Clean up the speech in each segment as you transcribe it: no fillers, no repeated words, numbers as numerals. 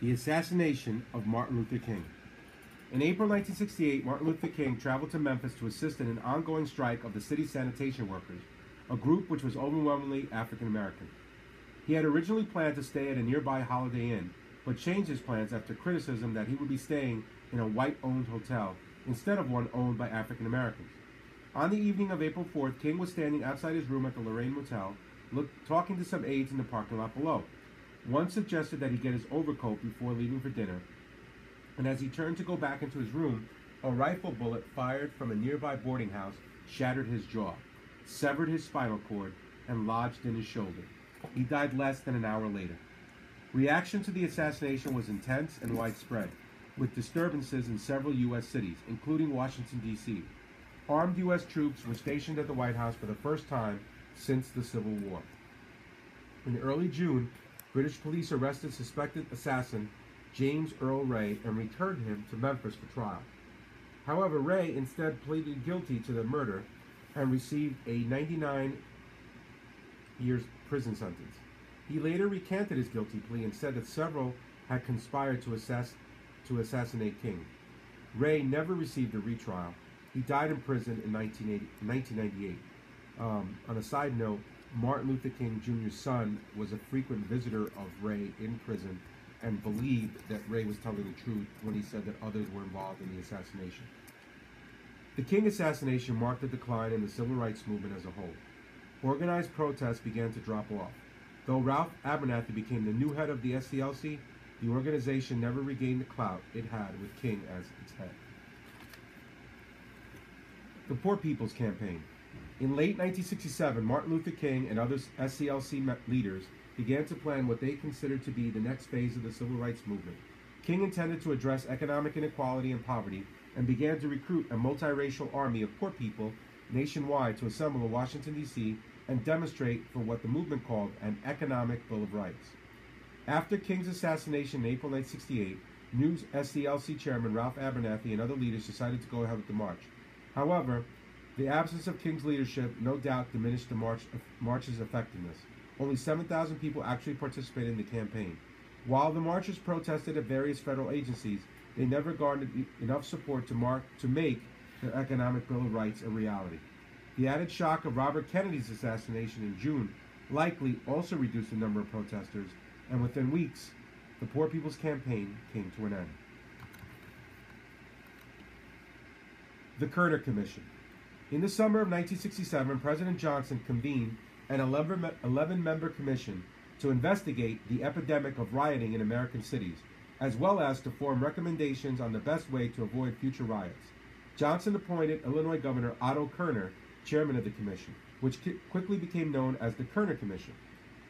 The assassination of Martin Luther King. In April 1968, Martin Luther King traveled to Memphis to assist in an ongoing strike of the city's sanitation workers, a group which was overwhelmingly African American. He had originally planned to stay at a nearby Holiday Inn, but changed his plans after criticism that he would be staying in a white-owned hotel instead of one owned by African Americans. On the evening of April 4th, King was standing outside his room at the Lorraine Motel, talking to some aides in the parking lot below. One suggested that he get his overcoat before leaving for dinner, and as he turned to go back into his room, a rifle bullet fired from a nearby boarding house shattered his jaw, severed his spinal cord, and lodged in his shoulder. He died less than an hour later. Reaction to the assassination was intense and widespread, with disturbances in several U.S. cities, including Washington, D.C. Armed U.S. troops were stationed at the White House for the first time since the Civil War. In early June, British police arrested suspected assassin James Earl Ray and returned him to Memphis for trial. However, Ray instead pleaded guilty to the murder and received a 99-year prison sentence. He later recanted his guilty plea and said that several had conspired to assassinate King. Ray never received a retrial. He died in prison in 1998. On a side note, Martin Luther King Jr.'s son was a frequent visitor of Ray in prison and believed that Ray was telling the truth when he said that others were involved in the assassination. The King assassination marked a decline in the civil rights movement as a whole. Organized protests began to drop off. Though Ralph Abernathy became the new head of the SCLC, the organization never regained the clout it had with King as its head. The Poor People's Campaign. In late 1967, Martin Luther King and other SCLC leaders began to plan what they considered to be the next phase of the civil rights movement. King intended to address economic inequality and poverty and began to recruit a multiracial army of poor people nationwide to assemble in Washington, D.C. and demonstrate for what the movement called an economic Bill of Rights. After King's assassination in April 1968, new SCLC chairman Ralph Abernathy and other leaders decided to go ahead with the march. However, the absence of King's leadership no doubt diminished the march's effectiveness. Only 7,000 people actually participated in the campaign. While the marchers protested at various federal agencies, they never garnered enough support to make the economic Bill of Rights a reality. The added shock of Robert Kennedy's assassination in June likely also reduced the number of protesters, and within weeks, the Poor People's Campaign came to an end. The Kerner Commission. In the summer of 1967, President Johnson convened an 11-member commission to investigate the epidemic of rioting in American cities, as well as to form recommendations on the best way to avoid future riots. Johnson appointed Illinois Governor Otto Kerner chairman of the commission, which quickly became known as the Kerner Commission.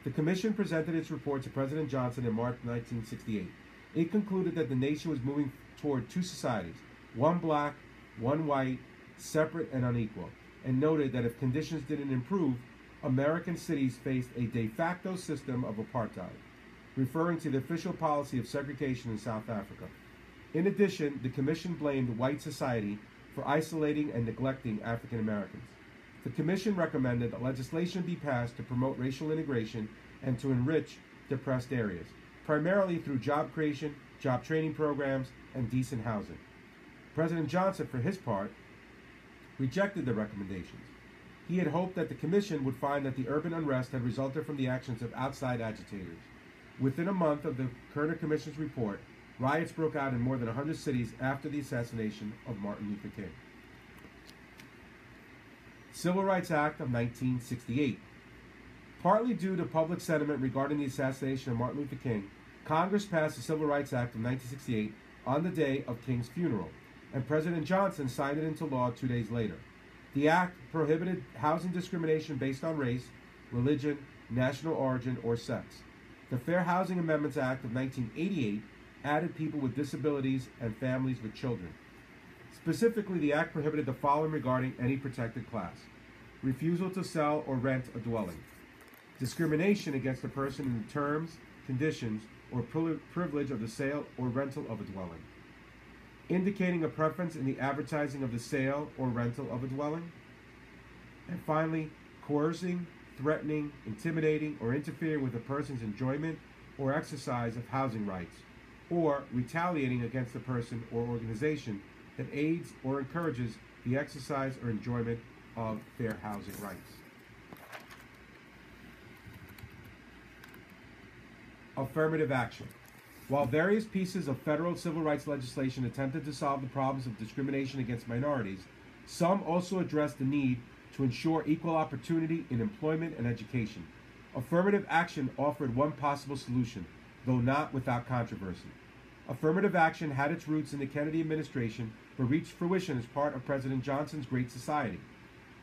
The commission presented its report to President Johnson in March 1968. It concluded that the nation was moving toward two societies, one black, one white, separate and unequal, and noted that if conditions didn't improve, American cities faced a de facto system of apartheid, referring to the official policy of segregation in South Africa. In addition, the commission blamed white society for isolating and neglecting African Americans. The commission recommended that legislation be passed to promote racial integration and to enrich depressed areas, primarily through job creation, job training programs, and decent housing. President Johnson, for his part, rejected the recommendations. He had hoped that the commission would find that the urban unrest had resulted from the actions of outside agitators. Within a month of the Kerner Commission's report, riots broke out in more than 100 cities after the assassination of Martin Luther King. Civil Rights Act of 1968. Partly due to public sentiment regarding the assassination of Martin Luther King, Congress passed the Civil Rights Act of 1968 on the day of King's funeral, and President Johnson signed it into law 2 days later. The act prohibited housing discrimination based on race, religion, national origin, or sex. The Fair Housing Amendments Act of 1988 added people with disabilities and families with children. Specifically, the act prohibited the following regarding any protected class: refusal to sell or rent a dwelling, discrimination against a person in the terms, conditions, or privilege of the sale or rental of a dwelling, indicating a preference in the advertising of the sale or rental of a dwelling, and finally, coercing, threatening, intimidating, or interfering with a person's enjoyment or exercise of housing rights, or retaliating against a person or organization that aids or encourages the exercise or enjoyment of fair housing rights. Affirmative action. While various pieces of federal civil rights legislation attempted to solve the problems of discrimination against minorities, some also addressed the need to ensure equal opportunity in employment and education. Affirmative action offered one possible solution, though not without controversy. Affirmative action had its roots in the Kennedy administration, but reached fruition as part of President Johnson's Great Society.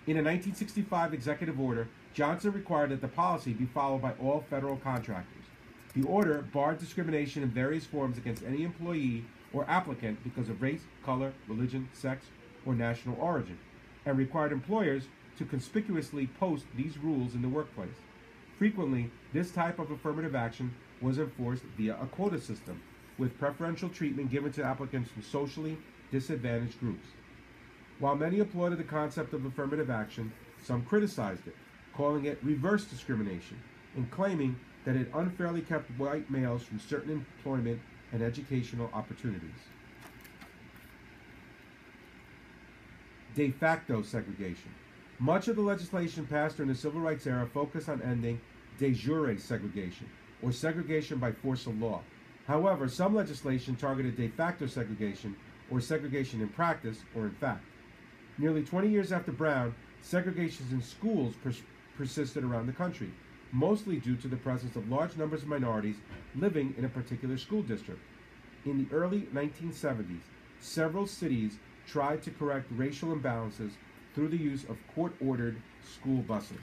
In a 1965 executive order, Johnson required that the policy be followed by all federal contractors. The order barred discrimination in various forms against any employee or applicant because of race, color, religion, sex, or national origin, and required employers to conspicuously post these rules in the workplace. Frequently, this type of affirmative action was enforced via a quota system, with preferential treatment given to applicants from socially disadvantaged groups. While many applauded the concept of affirmative action, some criticized it, calling it reverse discrimination, and claiming that it unfairly kept white males from certain employment and educational opportunities. De facto segregation. Much of the legislation passed during the Civil Rights era focused on ending de jure segregation, or segregation by force of law. However, some legislation targeted de facto segregation, or segregation in practice, or in fact. Nearly 20 years after Brown, segregations in schools persisted around the country, mostly due to the presence of large numbers of minorities living in a particular school district. In the early 1970s, several cities tried to correct racial imbalances through the use of court-ordered school busing.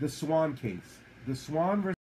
The Swan case. The Swan